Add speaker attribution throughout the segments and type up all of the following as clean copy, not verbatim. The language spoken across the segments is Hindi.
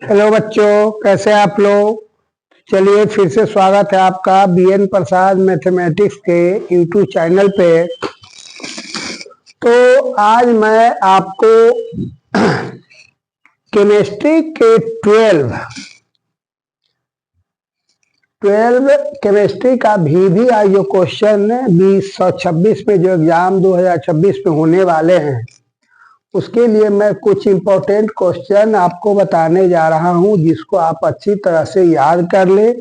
Speaker 1: हेलो बच्चों, कैसे आप लोग। चलिए फिर से स्वागत है आपका बीएन प्रसाद मैथमेटिक्स के यूट्यूब चैनल पे। तो आज मैं आपको केमिस्ट्री के 12 केमिस्ट्री का भी आज जो क्वेश्चन 2026 में जो एग्जाम 2026 में होने वाले हैं, उसके लिए मैं कुछ इम्पोर्टेंट क्वेश्चन आपको बताने जा रहा हूं, जिसको आप अच्छी तरह से याद कर ले।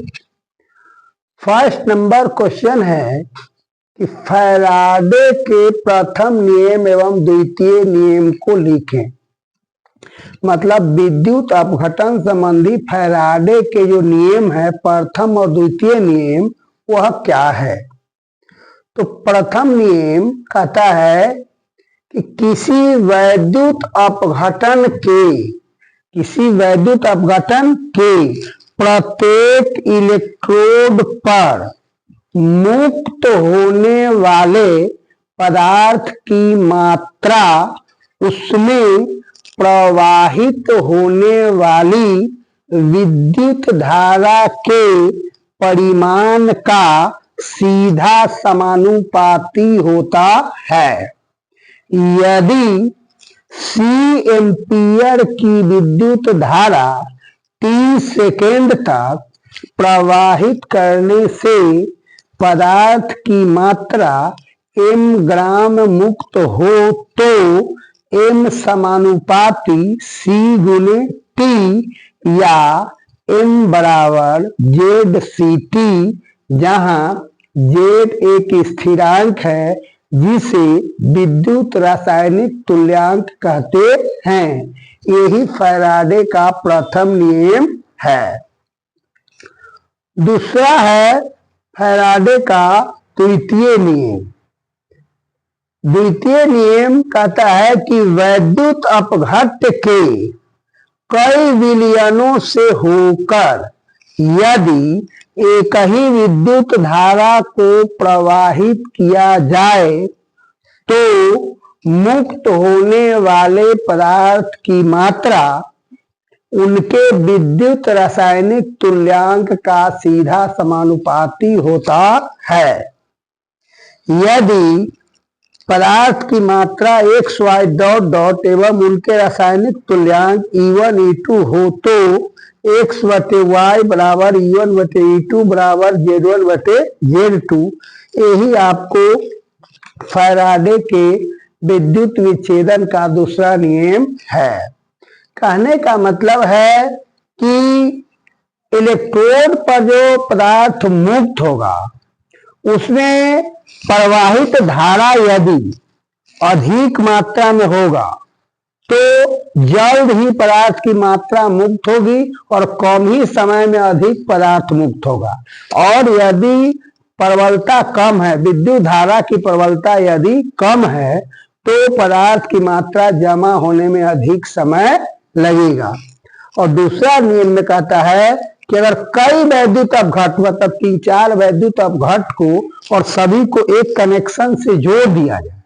Speaker 1: फर्स्ट नंबर क्वेश्चन है कि फैराडे के प्रथम नियम एवं द्वितीय नियम को लिखें। मतलब विद्युत अपघटन संबंधी फैराडे के जो नियम है, प्रथम और द्वितीय नियम, वह क्या है। तो प्रथम नियम कहता है कि किसी वैद्युत अपघटन के प्रत्येक इलेक्ट्रोड पर मुक्त होने वाले पदार्थ की मात्रा उसमें प्रवाहित होने वाली विद्युत धारा के परिमाण का सीधा समानुपाती होता है। यदि C एम्पियर की विद्युत धारा 30 सेकेंड तक प्रवाहित करने से पदार्थ की मात्रा m ग्राम मुक्त हो, तो m समानुपाती C गुने T या m बराबर ZCT, जहां Z एक स्थिरांक है जिसे विद्युत रासायनिक तुल्यांक कहते हैं। यही फैराडे का प्रथम नियम है। दूसरा है फैराडे का द्वितीय नियम। द्वितीय नियम कहता है कि वैद्युत अपघट्ट के कई विलयनों से होकर यदि एक ही विद्युत धारा को प्रवाहित किया जाए तो मुक्त होने वाले पदार्थ की मात्रा उनके विद्युत रासायनिक तुल्यांक का सीधा समानुपाती होता है। यदि पदार्थ की मात्रा XY ... एवं उनके रासायनिक तुल्यांक E1 E2 हो, तो X/Y बराबर E1/E2 बराबर Z1/Z2। यही आपको फैराडे के विद्युत विच्छेदन का दूसरा नियम है। कहने का मतलब है कि इलेक्ट्रोड पर जो पदार्थ मुक्त होगा उसमें प्रवाहित धारा यदि अधिक मात्रा में होगा तो जल्द ही पदार्थ की मात्रा मुक्त होगी और कम ही समय में अधिक पदार्थ मुक्त होगा। और यदि प्रबलता कम है, विद्युत धारा की प्रबलता यदि कम है, तो पदार्थ की मात्रा जमा होने में अधिक समय लगेगा। और दूसरा नियम में कहता है कि अगर कई वैद्युत अपघट, मतलब 3-4 वैद्युत अपघट को और सभी को एक कनेक्शन से जोड़ दिया जाए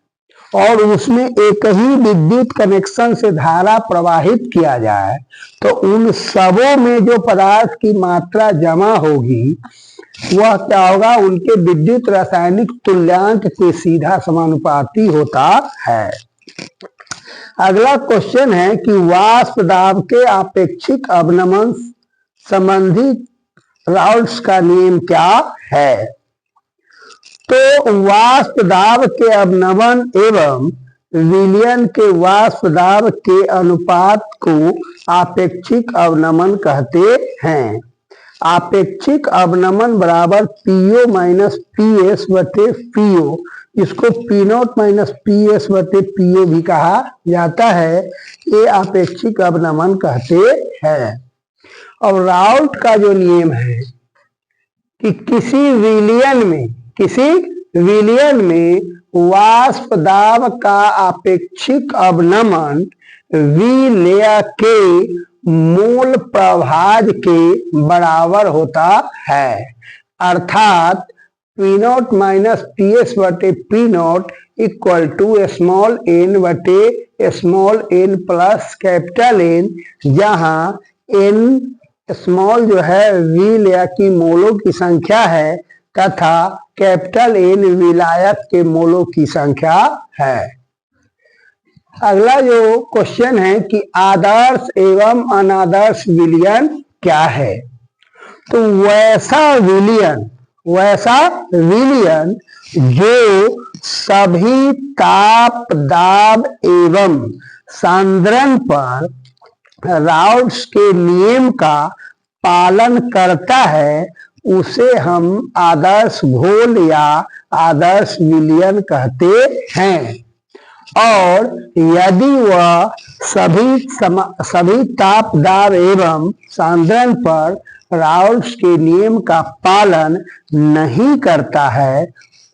Speaker 1: और उसमें एक ही विद्युत कनेक्शन से धारा प्रवाहित किया जाए, तो उन सबों में जो पदार्थ की मात्रा जमा होगी वह क्या होगा, उनके विद्युत रासायनिक तुल्यांक के सीधा समानुपाती होता है। अगला क्वेश्चन है कि वाष्प दाब के आपेक्षिक अवनमन संबंधी राउल्ट्स का नियम क्या है। तो वाष्प दाब के अवनमन एवं विलयन के वाष्प दाब के अनुपात को आपेक्षिक अवनमन कहते हैं। आपेक्षिक अवनमन बराबर PO माइनस PS बटे PO, इसको P0 माइनस PS बटे PO भी कहा जाता है। ये आपेक्षिक अवनमन कहते हैं। और राउल्ट का जो नियम है कि किसी विलयन में वाष्प दाब का आपेक्षिक अवनमन विलय के मूल प्रभाज के बराबर होता है। अर्थात P naught minus P S बटे P naught equal to small N बटे small N plus capital N, जहां एन स्मॉल जो है विलय की मोलों की संख्या है तथा कैपिटल एन विलायक के मोलों की संख्या है। अगला जो क्वेश्चन है कि आदर्श एवं अनादर्श विलयन क्या है। तो वैसा विलयन जो सभी ताप दाब एवं सांद्रण पर राउल्ट्स के नियम का पालन करता है उसे हम आदर्श घोल या आदर्श विलयन कहते हैं। और यदि वह सभी ताप दाब एवं सांद्रण पर राउल्ट्स के नियम का पालन नहीं करता है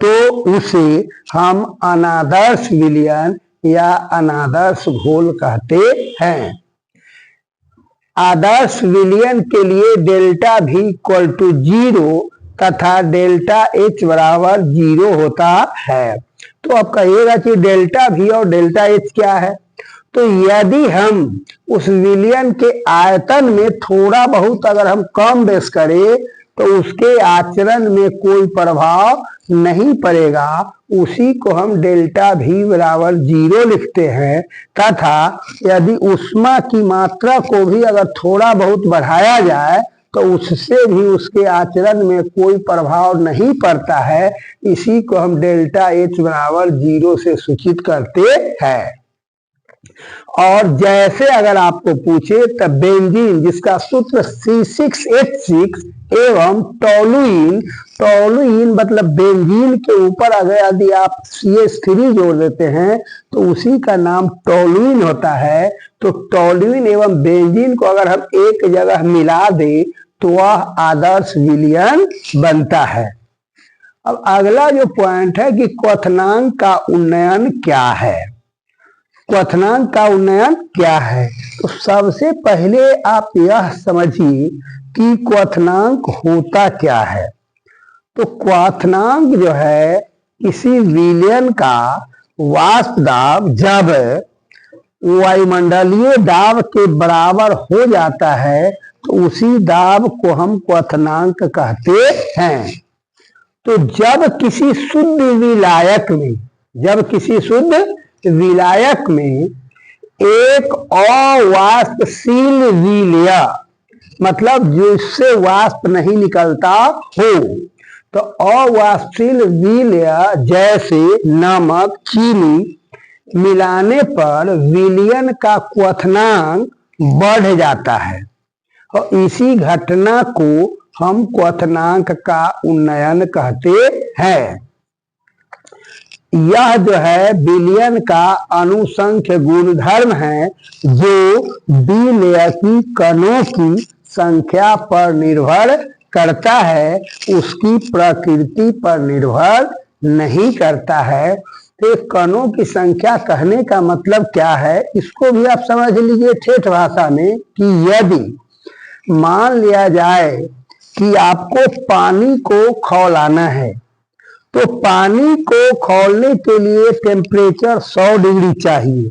Speaker 1: तो उसे हम अनादर्श विलयन या अनादर्श घोल कहते हैं। आदर्श विलयन के लिए डेल्टा V इक्वल टू 0 तथा डेल्टा H बराबर 0 होता है। तो आप कहिएगा कि डेल्टा V और डेल्टा H क्या है। तो यदि हम उस विलयन के आयतन में थोड़ा बहुत अगर हम कम बेस करें तो उसके आचरण में कोई प्रभाव नहीं पड़ेगा, उसी को हम डेल्टा V बराबर 0 लिखते हैं। तथा यदि ऊष्मा की मात्रा को भी अगर थोड़ा बहुत बढ़ाया जाए तो उससे भी उसके आचरण में कोई प्रभाव नहीं पड़ता है, इसी को हम डेल्टा H बराबर 0 से सूचित करते हैं। और जैसे अगर आपको पूछे तब बेंजीन जिसका सूत्र C6H6 एवं टोलुइन मतलब बेंजीन के ऊपर अगर यदि आप CH3 जोड़ देते हैं तो उसी का नाम टोलुइन होता है। तो टोलुइन एवं बेंजीन को अगर हम एक जगह मिला दे तो वह आदर्श विलयन बनता है। अब अगला जो पॉइंट है कि क्वथनांक का उन्नयन क्या है। क्वथनांक का उन्नयन क्या है, तो सबसे पहले आप यह समझिए कि क्वथनांक होता क्या है। तो क्वथनांक जो है किसी विलयन का वाष्प दाब जब वायुमंडलीय दाब के बराबर हो जाता है तो उसी दाब को हम क्वथनांक कहते हैं। तो जब किसी शुद्ध विलायक में एक अवाष्पशील विलय मतलब जिससे वाष्प नहीं निकलता हो, तो अवाष्पशील विलय जैसे नमक चीनी मिलाने पर विलयन का क्वथनांक बढ़ जाता है और इसी घटना को हम क्वथनांक का उन्नयन कहते हैं। यह जो है विलयन का अनुसंख्य गुणधर्म है जो विलयकी कणों की संख्या पर निर्भर करता है, उसकी प्रकृति पर निर्भर नहीं करता है। तो कणों की संख्या कहने का मतलब क्या है, इसको भी आप समझ लीजिए ठेठ भाषा में कि यदि मान लिया जाए कि आपको पानी को खौलाना है तो पानी को खौलने के लिए टेम्परेचर 100 डिग्री चाहिए,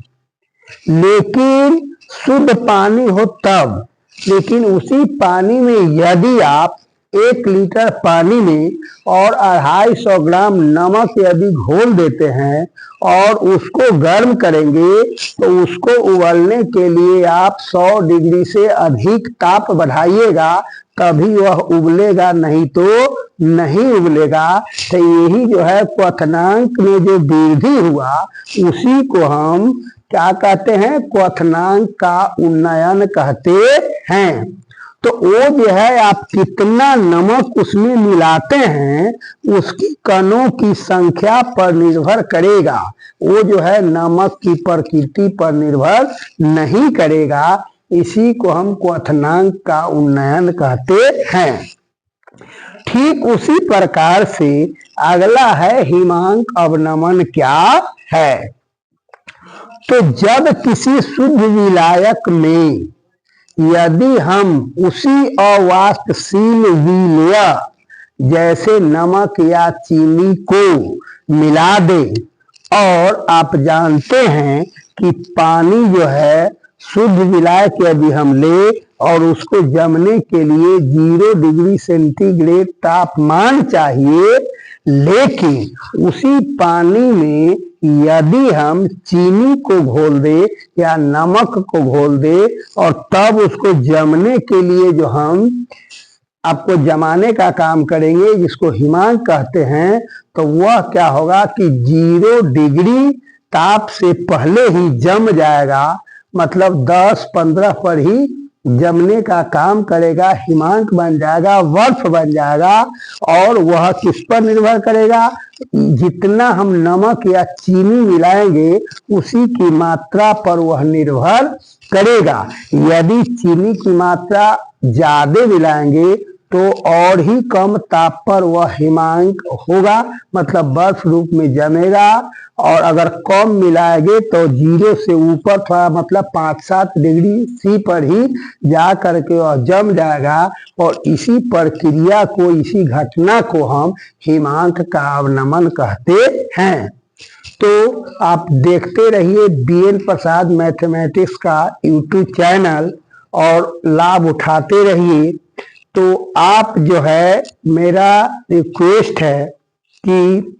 Speaker 1: लेकिन शुद्ध पानी हो तब। लेकिन उसी पानी में यदि आप 1 लीटर पानी में और 250 ग्राम नमक यदि घोल देते हैं और उसको गर्म करेंगे तो उसको उबलने के लिए आप 100 डिग्री से अधिक ताप बढ़ाइएगा तभी वह उबलेगा, नहीं तो नहीं उबलेगा। तो यही जो है क्वथनांक में जो वृद्धि हुआ उसी को हम क्या कहते हैं, क्वथनांक का उन्नयन कहते हैं। तो वो जो है आप कितना नमक उसमें मिलाते हैं उसकी कणों की संख्या पर निर्भर करेगा, वो जो है नमक की प्रकृति पर निर्भर नहीं करेगा। इसी को हम क्वथनांक का उन्नयन कहते हैं। ठीक उसी प्रकार से अगला है हिमांक अवनमन क्या है। तो जब किसी शुद्ध विलायक में यदि हम उसी अवाष्पशील विलय जैसे नमक या चीनी को मिला दें। और आप जानते हैं कि पानी जो है शुद्ध विलायक यदि हम ले और उसको जमने के लिए 0 डिग्री सेंटीग्रेड तापमान चाहिए, लेकिन उसी पानी में यदि हम चीनी को घोल दे या नमक को घोल दे और तब उसको जमने के लिए जो हम आपको जमाने का काम करेंगे, जिसको हिमांक कहते हैं, तो वह क्या होगा कि 0 डिग्री ताप से पहले ही जम जाएगा। मतलब 10-15 पर ही जमने का काम करेगा, हिमांक बन जाएगा, बर्फ बन जाएगा। और वह किस पर निर्भर करेगा? जितना हम नमक या चीनी मिलाएंगे उसी की मात्रा पर वह निर्भर करेगा। यदि चीनी की मात्रा ज्यादा मिलाएंगे तो और ही कम ताप पर वह हिमांक होगा, मतलब बर्फ रूप में जमेगा। और अगर कम मिलाएंगे तो 0 से ऊपर थोड़ा, मतलब 5-7 डिग्री सी पर ही जा करके वह जम जाएगा। और इसी प्रक्रिया को, इसी घटना को हम हिमांक का अवनमन कहते हैं। तो आप देखते रहिए BN प्रसाद मैथमेटिक्स का YouTube चैनल और लाभ उठाते रहिए। तो आप जो है, मेरा रिक्वेस्ट है कि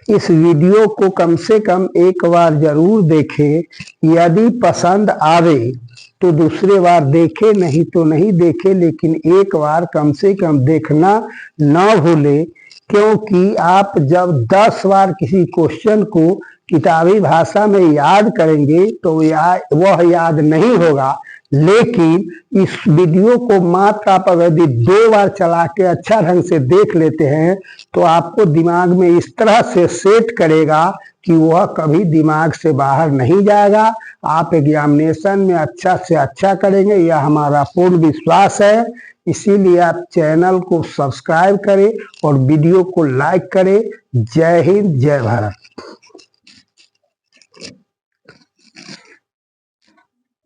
Speaker 1: इस वीडियो को कम से कम एक बार जरूर देखें। यदि पसंद आवे तो दूसरे बार देखे, नहीं तो नहीं देखे, लेकिन एक बार कम से कम देखना न भूले। क्योंकि आप जब 10 बार किसी क्वेश्चन को किताबी भाषा में याद करेंगे तो वह याद नहीं होगा। लेकिन इस वीडियो को मात्र आप यदि 2 बार चला के अच्छा ढंग से देख लेते हैं तो आपको दिमाग में इस तरह से सेट करेगा कि वह कभी दिमाग से बाहर नहीं जाएगा। आप एग्जामिनेशन में अच्छा से अच्छा करेंगे, यह हमारा पूर्ण विश्वास है। इसीलिए आप चैनल को सब्सक्राइब करें और वीडियो को लाइक करें। जय हिंद, जय भारत।